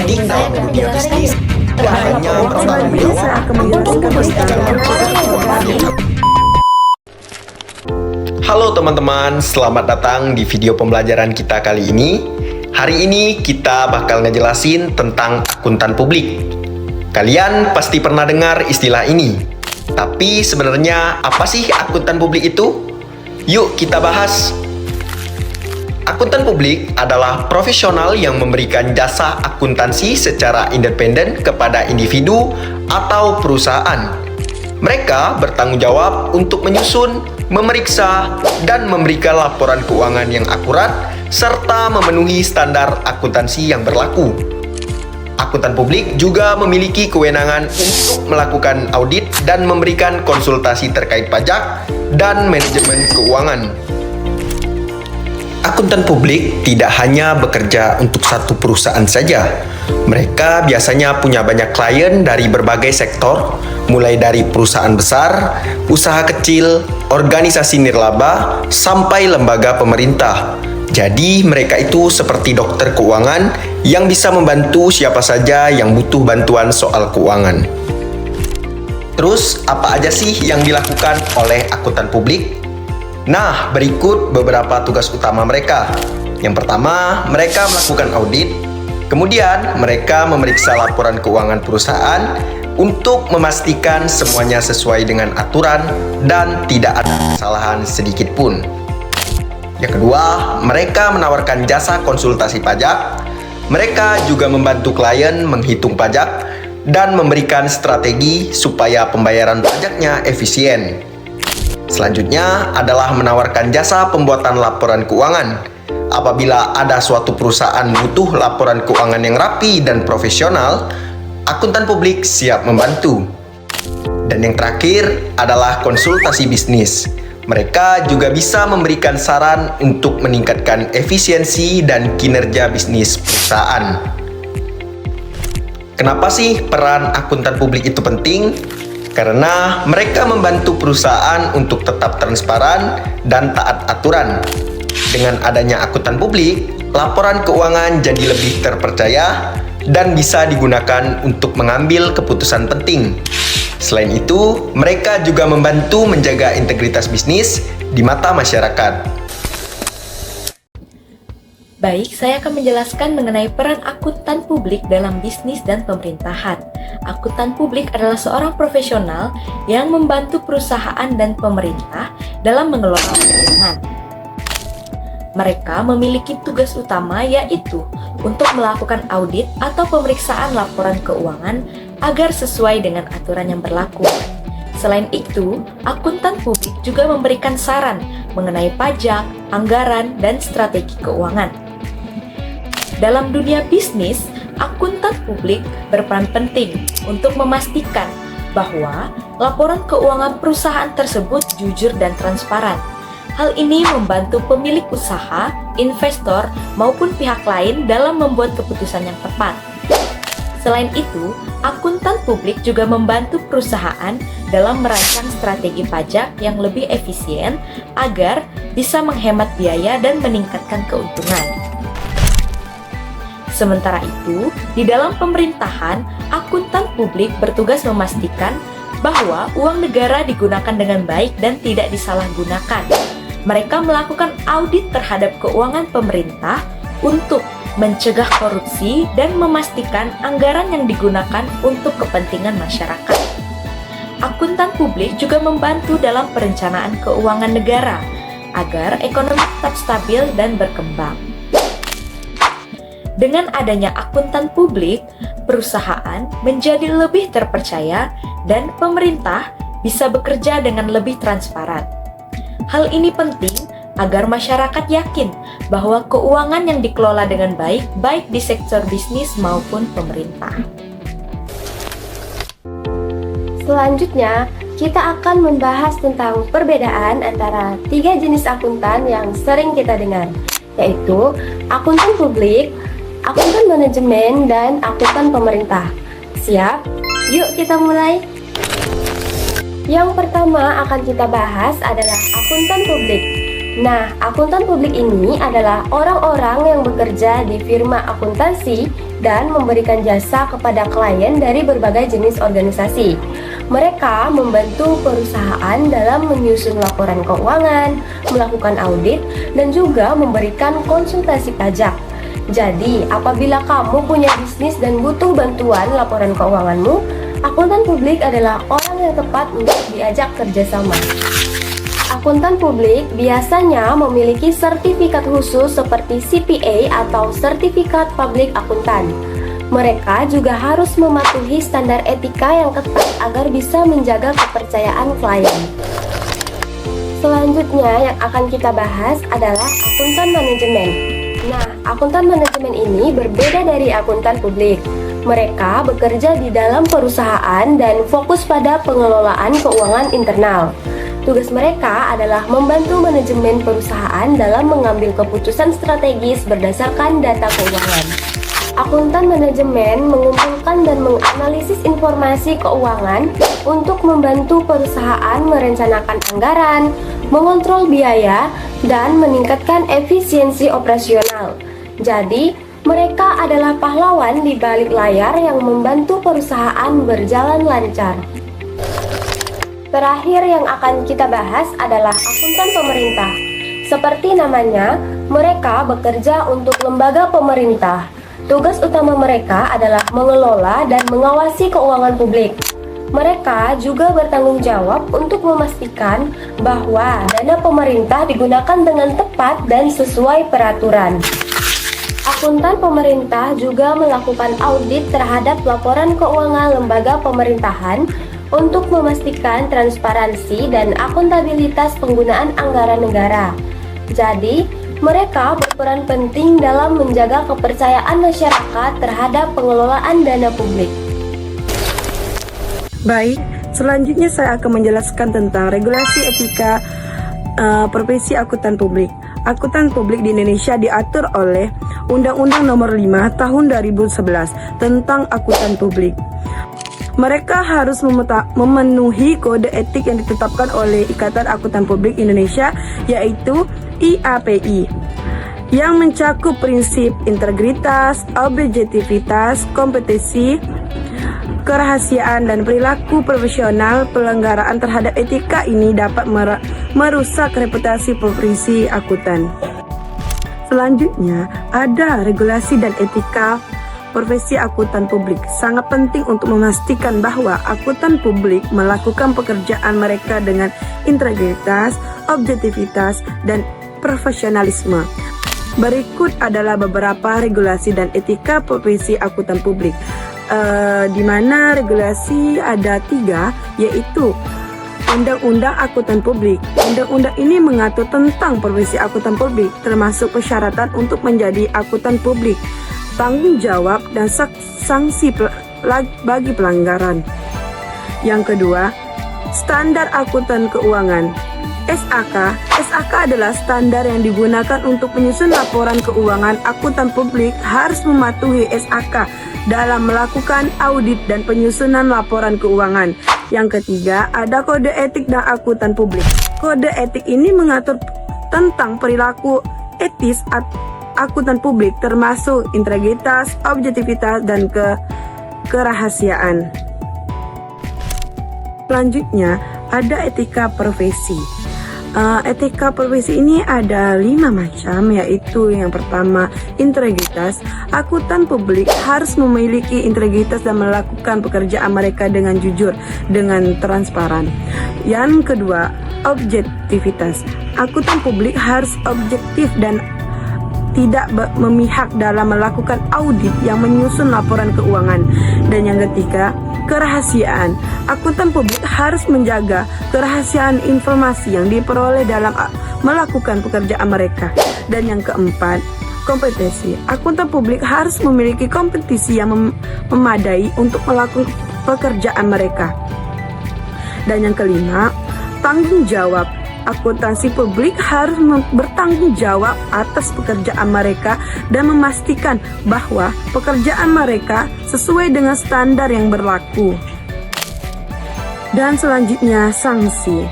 penting dalam dunia bisnis. Hanya bertanggung jawab untuk memastikan Halo teman-teman, selamat datang di video pembelajaran kita kali ini. Hari ini kita bakal ngejelasin tentang akuntan publik. Kalian pasti pernah dengar istilah ini. Tapi sebenarnya apa sih akuntan publik itu? Yuk kita bahas. Akuntan publik adalah profesional yang memberikan jasa akuntansi secara independen kepada individu atau perusahaan. Mereka bertanggung jawab untuk menyusun, memeriksa, dan memberikan laporan keuangan yang akurat serta memenuhi standar akuntansi yang berlaku. Akuntan publik juga memiliki kewenangan untuk melakukan audit dan memberikan konsultasi terkait pajak dan manajemen keuangan. Akuntan publik tidak hanya bekerja untuk satu perusahaan saja. Mereka biasanya punya banyak klien dari berbagai sektor, mulai dari perusahaan besar, usaha kecil, organisasi nirlaba, sampai lembaga pemerintah. Jadi mereka itu seperti dokter keuangan yang bisa membantu siapa saja yang butuh bantuan soal keuangan. Terus apa aja sih yang dilakukan oleh akuntan publik? Nah, berikut beberapa tugas utama mereka. Yang pertama, mereka melakukan audit. Kemudian, mereka memeriksa laporan keuangan perusahaan untuk memastikan semuanya sesuai dengan aturan dan tidak ada kesalahan sedikit pun. Yang kedua, mereka menawarkan jasa konsultasi pajak. Mereka juga membantu klien menghitung pajak dan memberikan strategi supaya pembayaran pajaknya efisien. Selanjutnya adalah menawarkan jasa pembuatan laporan keuangan. Apabila ada suatu perusahaan butuh laporan keuangan yang rapi dan profesional, akuntan publik siap membantu. Dan yang terakhir adalah konsultasi bisnis. Mereka juga bisa memberikan saran untuk meningkatkan efisiensi dan kinerja bisnis perusahaan. Kenapa sih peran akuntan publik itu penting? Karena mereka membantu perusahaan untuk tetap transparan dan taat aturan. Dengan adanya akuntan publik, laporan keuangan jadi lebih terpercaya dan bisa digunakan untuk mengambil keputusan penting. Selain itu, mereka juga membantu menjaga integritas bisnis di mata masyarakat. Baik, saya akan menjelaskan mengenai peran akuntan publik dalam bisnis dan pemerintahan. Akuntan publik adalah seorang profesional yang membantu perusahaan dan pemerintah dalam mengelola keuangan. Mereka memiliki tugas utama yaitu untuk melakukan audit atau pemeriksaan laporan keuangan agar sesuai dengan aturan yang berlaku. Selain itu, akuntan publik juga memberikan saran mengenai pajak, anggaran, dan strategi keuangan. Dalam dunia bisnis, akuntan publik berperan penting untuk memastikan bahwa laporan keuangan perusahaan tersebut jujur dan transparan. Hal ini membantu pemilik usaha, investor, maupun pihak lain dalam membuat keputusan yang tepat. Selain itu, akuntan publik juga membantu perusahaan dalam merancang strategi pajak yang lebih efisien agar bisa menghemat biaya dan meningkatkan keuntungan. Sementara itu, di dalam pemerintahan, akuntan publik bertugas memastikan bahwa uang negara digunakan dengan baik dan tidak disalahgunakan. Mereka melakukan audit terhadap keuangan pemerintah untuk mencegah korupsi dan memastikan anggaran yang digunakan untuk kepentingan masyarakat. Akuntan publik juga membantu dalam perencanaan keuangan negara agar ekonomi tetap stabil dan berkembang. Dengan adanya akuntan publik, perusahaan menjadi lebih terpercaya dan pemerintah bisa bekerja dengan lebih transparan. Hal ini penting agar masyarakat yakin bahwa keuangan yang dikelola dengan baik, baik di sektor bisnis maupun pemerintah. Selanjutnya, kita akan membahas tentang perbedaan antara 3 jenis akuntan yang sering kita dengar, yaitu akuntan publik, akuntan manajemen, dan akuntan pemerintah. Siap? Yuk kita mulai. Yang pertama akan kita bahas adalah akuntan publik. Nah, akuntan publik ini adalah orang-orang yang bekerja di firma akuntansi dan memberikan jasa kepada klien dari berbagai jenis organisasi. Mereka membantu perusahaan dalam menyusun laporan keuangan, melakukan audit, dan juga memberikan konsultasi pajak. Jadi, apabila kamu punya bisnis dan butuh bantuan laporan keuanganmu, akuntan publik adalah orang yang tepat untuk diajak kerjasama. Akuntan publik biasanya memiliki sertifikat khusus seperti CPA atau Sertifikat Public Akuntan. Mereka juga harus mematuhi standar etika yang ketat agar bisa menjaga kepercayaan klien. Selanjutnya yang akan kita bahas adalah akuntan manajemen. Nah, akuntan manajemen ini berbeda dari akuntan publik. Mereka bekerja di dalam perusahaan dan fokus pada pengelolaan keuangan internal. Tugas mereka adalah membantu manajemen perusahaan dalam mengambil keputusan strategis berdasarkan data keuangan. Akuntan manajemen mengumpulkan dan menganalisis informasi keuangan untuk membantu perusahaan merencanakan anggaran, mengontrol biaya, dan meningkatkan efisiensi operasional. Jadi, mereka adalah pahlawan di balik layar yang membantu perusahaan berjalan lancar. Terakhir yang akan kita bahas adalah akuntan pemerintah. Seperti namanya, mereka bekerja untuk lembaga pemerintah. Tugas utama mereka adalah mengelola dan mengawasi keuangan publik. Mereka juga bertanggung jawab untuk memastikan bahwa dana pemerintah digunakan dengan tepat dan sesuai peraturan. Akuntan pemerintah juga melakukan audit terhadap laporan keuangan lembaga pemerintahan untuk memastikan transparansi dan akuntabilitas penggunaan anggaran negara. Jadi, mereka berperan penting dalam menjaga kepercayaan masyarakat terhadap pengelolaan dana publik. Baik, selanjutnya saya akan menjelaskan tentang regulasi etika profesi akuntan publik. Akuntan publik di Indonesia diatur oleh Undang-Undang Nomor 5 Tahun 2011 tentang akuntan publik. Mereka harus memenuhi kode etik yang ditetapkan oleh Ikatan Akuntan Publik Indonesia, yaitu IAPI, yang mencakup prinsip integritas, objektivitas, kompetensi, kerahasiaan, dan perilaku profesional. Pelanggaran terhadap etika ini dapat merusak reputasi profesi akuntan. Selanjutnya, ada regulasi dan etika profesi akuntan publik. Sangat penting untuk memastikan bahwa akuntan publik melakukan pekerjaan mereka dengan integritas, objektivitas, dan profesionalisme. Berikut adalah beberapa regulasi dan etika profesi akuntan publik. Di mana regulasi ada 3, yaitu Undang-Undang Akuntan Publik. Undang-undang ini mengatur tentang profesi akuntan publik, termasuk persyaratan untuk menjadi akuntan publik, tanggung jawab, dan sanksi bagi pelanggaran. Yang kedua, Standar Akuntan Keuangan. SAK. SAK adalah standar yang digunakan untuk menyusun laporan keuangan. Akuntan publik harus mematuhi SAK dalam melakukan audit dan penyusunan laporan keuangan. Yang ketiga, ada kode etik dan akuntan publik. Kode etik ini mengatur tentang perilaku etis akuntan publik, termasuk integritas, objektivitas, dan kerahasiaan. Selanjutnya, ada etika profesi. Etika profesi ini ada 5 macam, yaitu yang pertama, integritas. Akuntan publik harus memiliki integritas dan melakukan pekerjaan mereka dengan jujur, dengan transparan. Yang kedua, objektivitas. Akuntan publik harus objektif dan tidak memihak dalam melakukan audit yang menyusun laporan keuangan. Dan yang ketiga, kerahasiaan. Akuntan publik harus menjaga kerahasiaan informasi yang diperoleh dalam melakukan pekerjaan mereka. Dan yang keempat, kompetensi. Akuntan publik harus memiliki kompetensi yang memadai untuk melakukan pekerjaan mereka. Dan yang kelima, tanggung jawab. Akuntansi publik harus bertanggung jawab atas pekerjaan mereka dan memastikan bahwa pekerjaan mereka sesuai dengan standar yang berlaku. Dan selanjutnya, sanksi.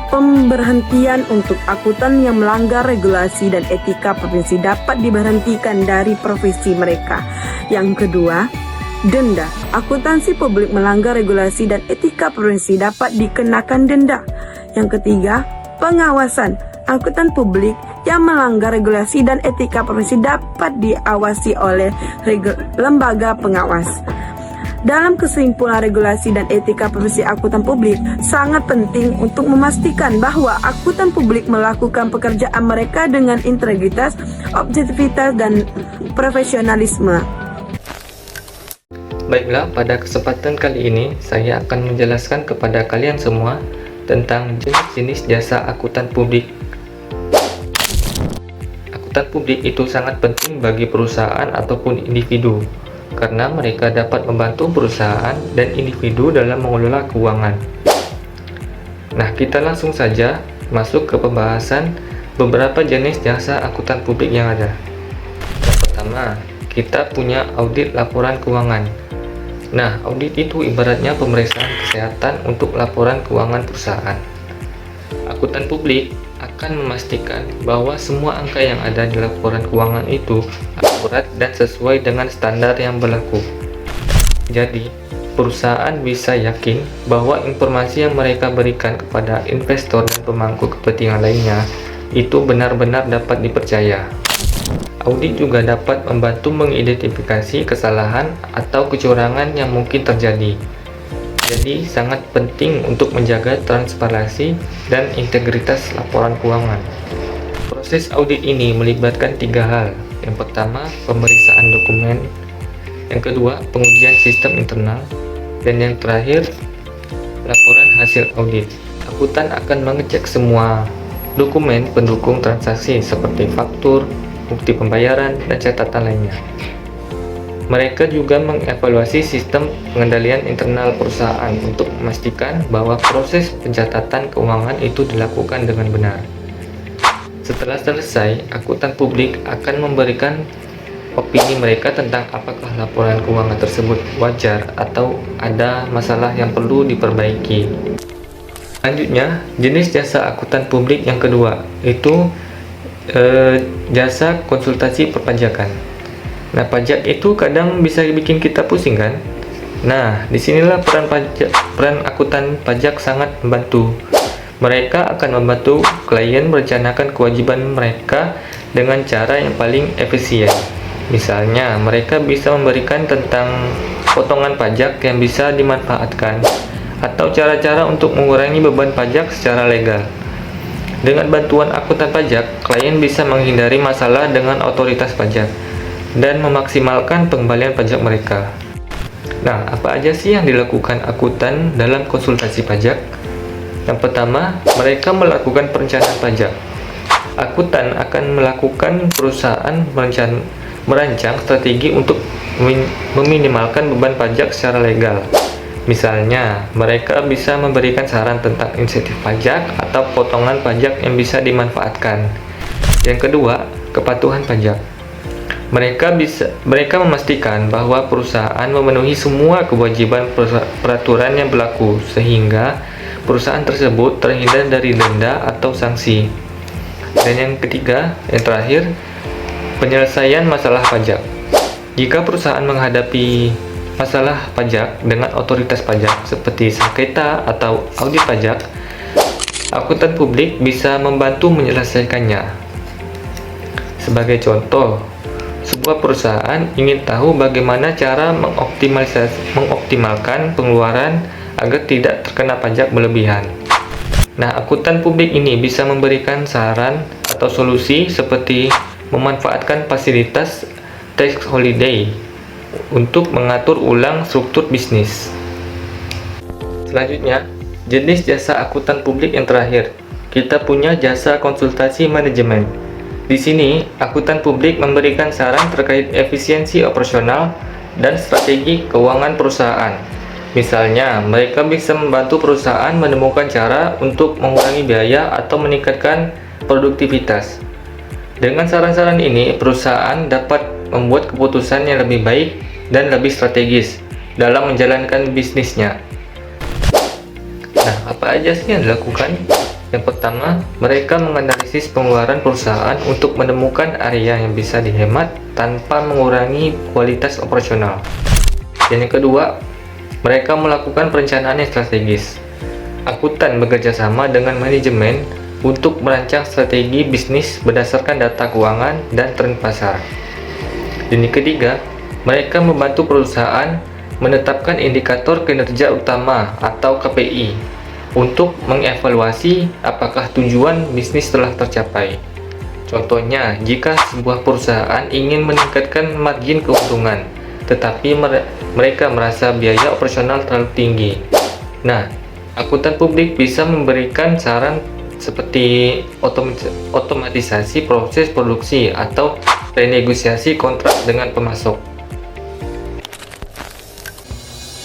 Pemberhentian untuk akuntan yang melanggar regulasi dan etika profesi dapat diberhentikan dari profesi mereka. Yang kedua, denda. Akuntansi publik melanggar regulasi dan etika profesi dapat dikenakan denda. Yang ketiga, pengawasan. Akuntan publik yang melanggar regulasi dan etika profesi dapat diawasi oleh lembaga pengawas. Dalam kesimpulan, regulasi dan etika profesi akuntan publik sangat penting untuk memastikan bahwa akuntan publik melakukan pekerjaan mereka dengan integritas, objektivitas, dan profesionalisme. Baiklah, pada kesempatan kali ini saya akan menjelaskan kepada kalian semua tentang jenis-jenis jasa akuntan publik. Akuntan publik itu sangat penting bagi perusahaan ataupun individu, karena mereka dapat membantu perusahaan dan individu dalam mengelola keuangan. Nah, kita langsung saja masuk ke pembahasan beberapa jenis jasa akuntan publik yang ada. Yang pertama, kita punya audit laporan keuangan. Nah, audit itu ibaratnya pemeriksaan kesehatan untuk laporan keuangan perusahaan. Akuntan publik akan memastikan bahwa semua angka yang ada di laporan keuangan itu akurat dan sesuai dengan standar yang berlaku. Jadi, perusahaan bisa yakin bahwa informasi yang mereka berikan kepada investor dan pemangku kepentingan lainnya itu benar-benar dapat dipercaya. Audit juga dapat membantu mengidentifikasi kesalahan atau kecurangan yang mungkin terjadi. Jadi, sangat penting untuk menjaga transparansi dan integritas laporan keuangan. Proses audit ini melibatkan 3 hal. Yang pertama, pemeriksaan dokumen. Yang kedua, pengujian sistem internal. Dan yang terakhir, laporan hasil audit. Akuntan akan mengecek semua dokumen pendukung transaksi seperti faktur, bukti pembayaran, dan catatan lainnya. Mereka juga mengevaluasi sistem pengendalian internal perusahaan untuk memastikan bahwa proses pencatatan keuangan itu dilakukan dengan benar. Setelah selesai, akuntan publik akan memberikan opini mereka tentang apakah laporan keuangan tersebut wajar atau ada masalah yang perlu diperbaiki. Selanjutnya, jenis jasa akuntan publik yang kedua, itu jasa konsultasi perpajakan. Nah, pajak itu kadang bisa bikin kita pusing kan? Nah, disinilah peran akuntan pajak sangat membantu. Mereka akan membantu klien merencanakan kewajiban mereka dengan cara yang paling efisien. Misalnya, mereka bisa memberikan tentang potongan pajak yang bisa dimanfaatkan atau cara-cara untuk mengurangi beban pajak secara legal. Dengan bantuan akuntan pajak, klien bisa menghindari masalah dengan otoritas pajak dan memaksimalkan pengembalian pajak mereka. Nah, apa aja sih yang dilakukan akuntan dalam konsultasi pajak? Yang pertama, mereka melakukan perencanaan pajak. Akuntan akan melakukan perusahaan merancang strategi untuk meminimalkan beban pajak secara legal. Misalnya, mereka bisa memberikan saran tentang insentif pajak atau potongan pajak yang bisa dimanfaatkan. Yang kedua, kepatuhan pajak. Mereka memastikan bahwa perusahaan memenuhi semua kewajiban peraturan yang berlaku sehingga perusahaan tersebut terhindar dari denda atau sanksi. Dan yang ketiga, yang terakhir, penyelesaian masalah pajak. Jika perusahaan menghadapi masalah pajak dengan otoritas pajak seperti sengketa atau audit pajak, akuntan publik bisa membantu menyelesaikannya. Sebagai contoh, sebuah perusahaan ingin tahu bagaimana cara mengoptimalkan pengeluaran agar tidak terkena pajak berlebihan. Nah, akuntan publik ini bisa memberikan saran atau solusi seperti memanfaatkan fasilitas tax holiday untuk mengatur ulang struktur bisnis. Selanjutnya, jenis jasa akuntan publik yang terakhir, kita punya jasa konsultasi manajemen. Di sini, akuntan publik memberikan saran terkait efisiensi operasional dan strategi keuangan perusahaan. Misalnya, mereka bisa membantu perusahaan menemukan cara untuk mengurangi biaya atau meningkatkan produktivitas. Dengan saran-saran ini, perusahaan dapat membuat keputusan yang lebih baik dan lebih strategis dalam menjalankan bisnisnya. Nah, apa aja sih yang dilakukan? Yang pertama, mereka menganalisis pengeluaran perusahaan untuk menemukan area yang bisa dihemat tanpa mengurangi kualitas operasional. Dan yang kedua, mereka melakukan perencanaan yang strategis. Akuntan bekerja sama dengan manajemen untuk merancang strategi bisnis berdasarkan data keuangan dan tren pasar. Dan yang ketiga, mereka membantu perusahaan menetapkan indikator kinerja utama atau KPI untuk mengevaluasi apakah tujuan bisnis telah tercapai. Contohnya, jika sebuah perusahaan ingin meningkatkan margin keuntungan, tetapi mereka merasa biaya operasional terlalu tinggi. Nah, akuntan publik bisa memberikan saran seperti otomatisasi proses produksi atau renegosiasi kontrak dengan pemasok.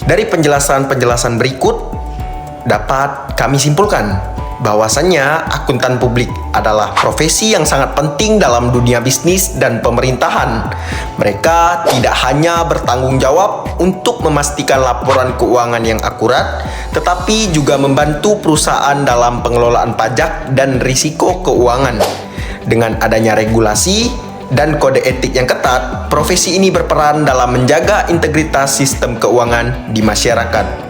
Dari penjelasan-penjelasan berikut, dapat kami simpulkan bahwasannya akuntan publik adalah profesi yang sangat penting dalam dunia bisnis dan pemerintahan. Mereka tidak hanya bertanggung jawab untuk memastikan laporan keuangan yang akurat, tetapi juga membantu perusahaan dalam pengelolaan pajak dan risiko keuangan. Dengan adanya regulasi dan kode etik yang ketat, profesi ini berperan dalam menjaga integritas sistem keuangan di masyarakat.